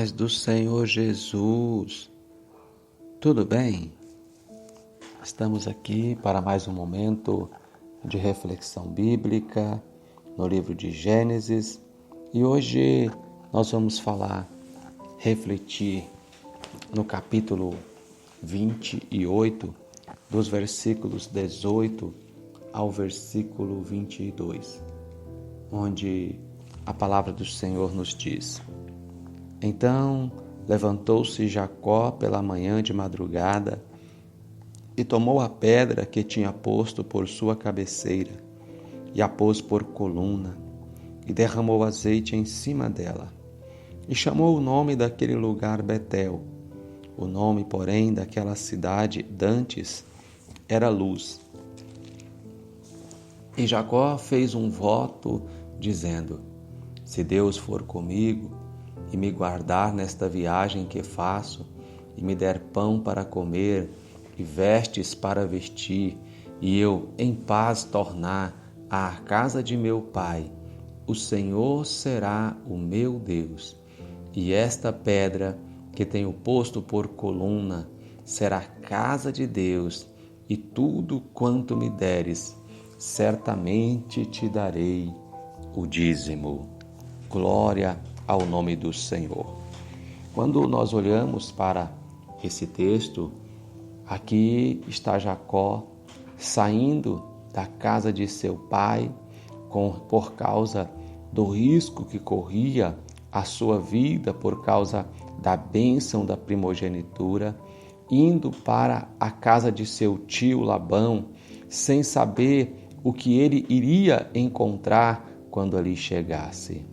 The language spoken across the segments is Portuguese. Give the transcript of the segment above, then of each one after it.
paz do Senhor Jesus. Tudo bem? Estamos aqui para mais um momento de reflexão bíblica no livro de Gênesis e hoje nós vamos refletir no capítulo 28, dos versículos 18 ao versículo 22, onde a palavra do Senhor nos diz: Então levantou-se Jacó pela manhã de madrugada e tomou a pedra que tinha posto por sua cabeceira e a pôs por coluna e derramou azeite em cima dela e chamou o nome daquele lugar Betel. O nome, porém, daquela cidade dantes era Luz. E Jacó fez um voto dizendo: Se Deus for comigo e me guardar nesta viagem que faço, e me der pão para comer e vestes para vestir, e eu em paz tornar à casa de meu pai, o Senhor será o meu Deus, e esta pedra que tenho posto por coluna será casa de Deus, e tudo quanto me deres, certamente te darei o dízimo. Glória ao nome do Senhor. Quando nós olhamos para esse texto, aqui está Jacó saindo da casa de seu pai por causa do risco que corria a sua vida por causa da bênção da primogenitura, indo para a casa de seu tio Labão, sem saber o que ele iria encontrar quando ali chegasse.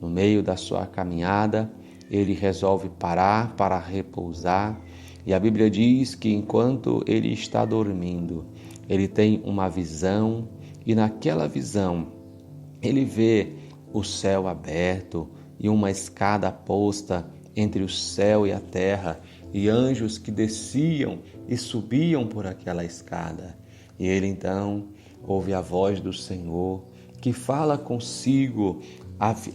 No meio da sua caminhada, ele resolve parar para repousar, e a Bíblia diz que enquanto ele está dormindo, ele tem uma visão, e naquela visão ele vê o céu aberto e uma escada posta entre o céu e a terra, e anjos que desciam e subiam por aquela escada. E ele então ouve a voz do Senhor que fala consigo,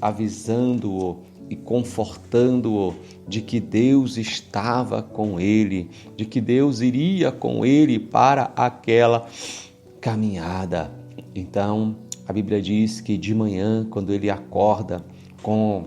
avisando-o e confortando-o de que Deus estava com ele, de que Deus iria com ele para aquela caminhada. Então, a Bíblia diz que de manhã, quando ele acorda com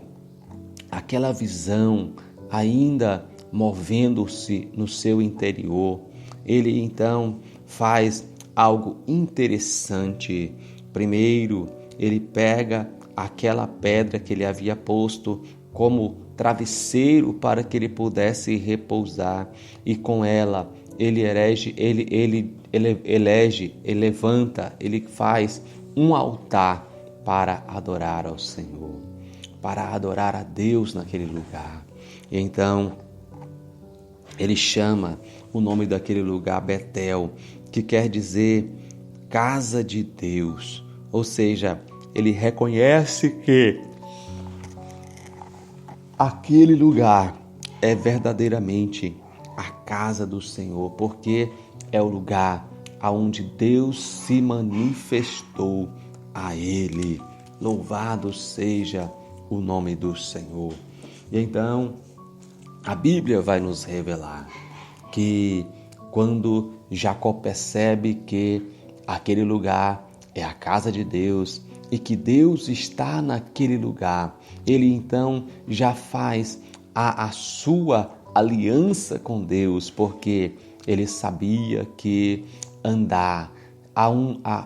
aquela visão ainda movendo-se no seu interior, ele então faz algo interessante. Primeiro, ele pega aquela pedra que ele havia posto como travesseiro para que ele pudesse repousar, e com ela ele levanta, ele faz um altar para adorar ao Senhor, para adorar a Deus naquele lugar. E então ele chama o nome daquele lugar Betel, que quer dizer casa de Deus. Ou seja, ele reconhece que aquele lugar é verdadeiramente a casa do Senhor, porque é o lugar aonde Deus se manifestou a ele. Louvado seja o nome do Senhor. E então, a Bíblia vai nos revelar que quando Jacó percebe que aquele lugar é a casa de Deus e que Deus está naquele lugar, ele então já faz a sua aliança com Deus, porque ele sabia que andar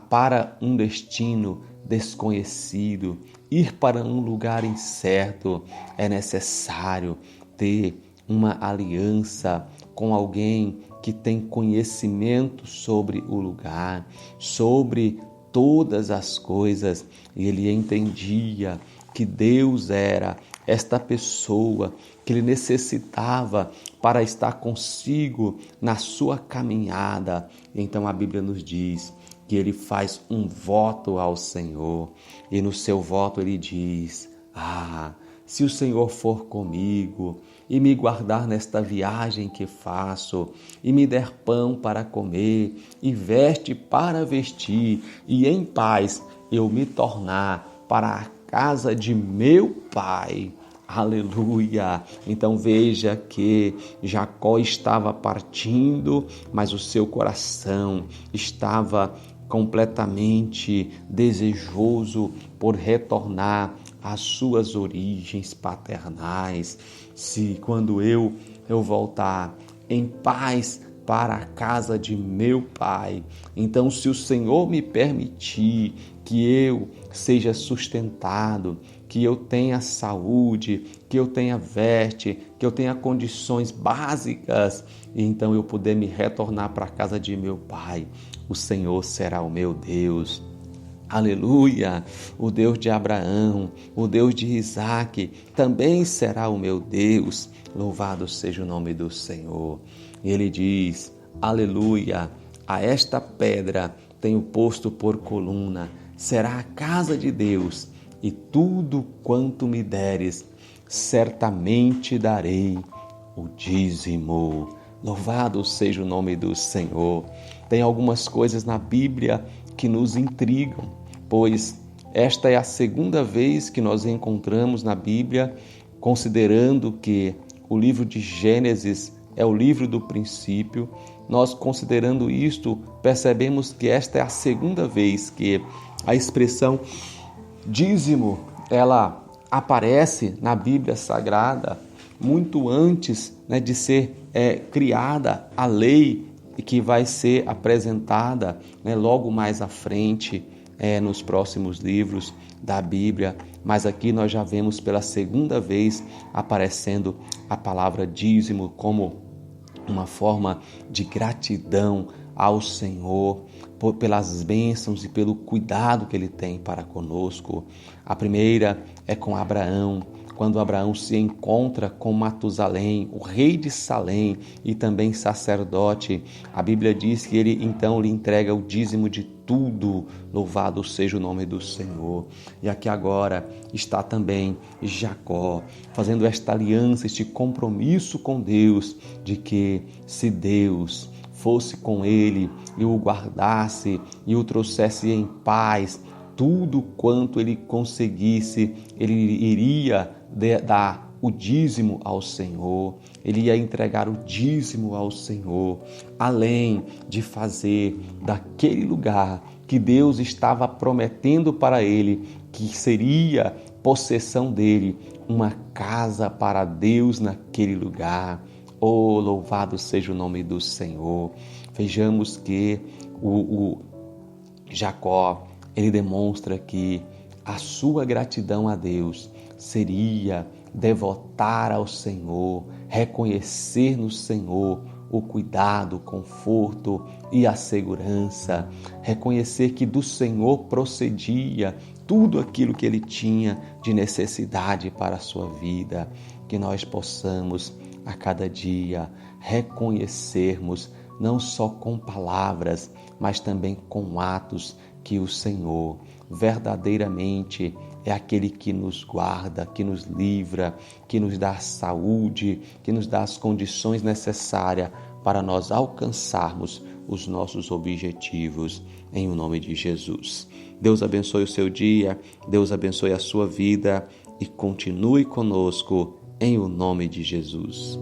para um destino desconhecido, ir para um lugar incerto, é necessário ter uma aliança com alguém que tem conhecimento sobre o lugar, sobre todas as coisas. E ele entendia que Deus era esta pessoa que ele necessitava para estar consigo na sua caminhada. Então a Bíblia nos diz que ele faz um voto ao Senhor, e no seu voto ele diz: se o Senhor for comigo e me guardar nesta viagem que faço, e me der pão para comer e veste para vestir, e em paz eu me tornar para a casa de meu pai, Aleluia! Então veja que Jacó estava partindo, mas o seu coração estava completamente desejoso por retornar às suas origens paternais. Se quando eu voltar em paz para a casa de meu pai, então se o Senhor me permitir que eu seja sustentado, que eu tenha saúde, que eu tenha veste, que eu tenha condições básicas, e então eu puder me retornar para a casa de meu pai, o Senhor será o meu Deus. Aleluia! O Deus de Abraão, o Deus de Isaac, também será o meu Deus. Louvado seja o nome do Senhor. E ele diz, aleluia, a esta pedra tenho posto por coluna, será a casa de Deus, e tudo quanto me deres, certamente darei o dízimo. Louvado seja o nome do Senhor. Tem algumas coisas na Bíblia que nos intrigam, pois esta é a segunda vez que nós encontramos na Bíblia, considerando que o livro de Gênesis é o livro do princípio. Nós, considerando isto, percebemos que esta é a segunda vez que a expressão dízimo, ela aparece na Bíblia Sagrada, muito antes, de ser criada a lei que vai ser apresentada logo mais à frente, nos próximos livros da Bíblia. Mas aqui nós já vemos pela segunda vez aparecendo a palavra dízimo como uma forma de gratidão ao Senhor pelas bênçãos e pelo cuidado que Ele tem para conosco. A primeira é com Abraão, quando Abraão se encontra com Matusalém, o rei de Salém e também sacerdote. A Bíblia diz que ele então lhe entrega o dízimo de tudo. Louvado seja o nome do Senhor. E aqui agora está também Jacó, fazendo esta aliança, este compromisso com Deus, de que se Deus fosse com ele e o guardasse e o trouxesse em paz, tudo quanto ele conseguisse, ele iria dar o dízimo ao Senhor, ele ia entregar o dízimo ao Senhor, além de fazer daquele lugar que Deus estava prometendo para ele, que seria possessão dele, uma casa para Deus naquele lugar. Oh, louvado seja o nome do Senhor. Vejamos que o Jacó, ele demonstra que a sua gratidão a Deus seria devotar ao Senhor, reconhecer no Senhor o cuidado, o conforto e a segurança, reconhecer que do Senhor procedia tudo aquilo que ele tinha de necessidade para a sua vida. Que nós possamos a cada dia reconhecermos, não só com palavras, mas também com atos, que o Senhor verdadeiramente é aquele que nos guarda, que nos livra, que nos dá saúde, que nos dá as condições necessárias para nós alcançarmos os nossos objetivos, em o nome de Jesus. Deus abençoe o seu dia, Deus abençoe a sua vida e continue conosco, em o nome de Jesus.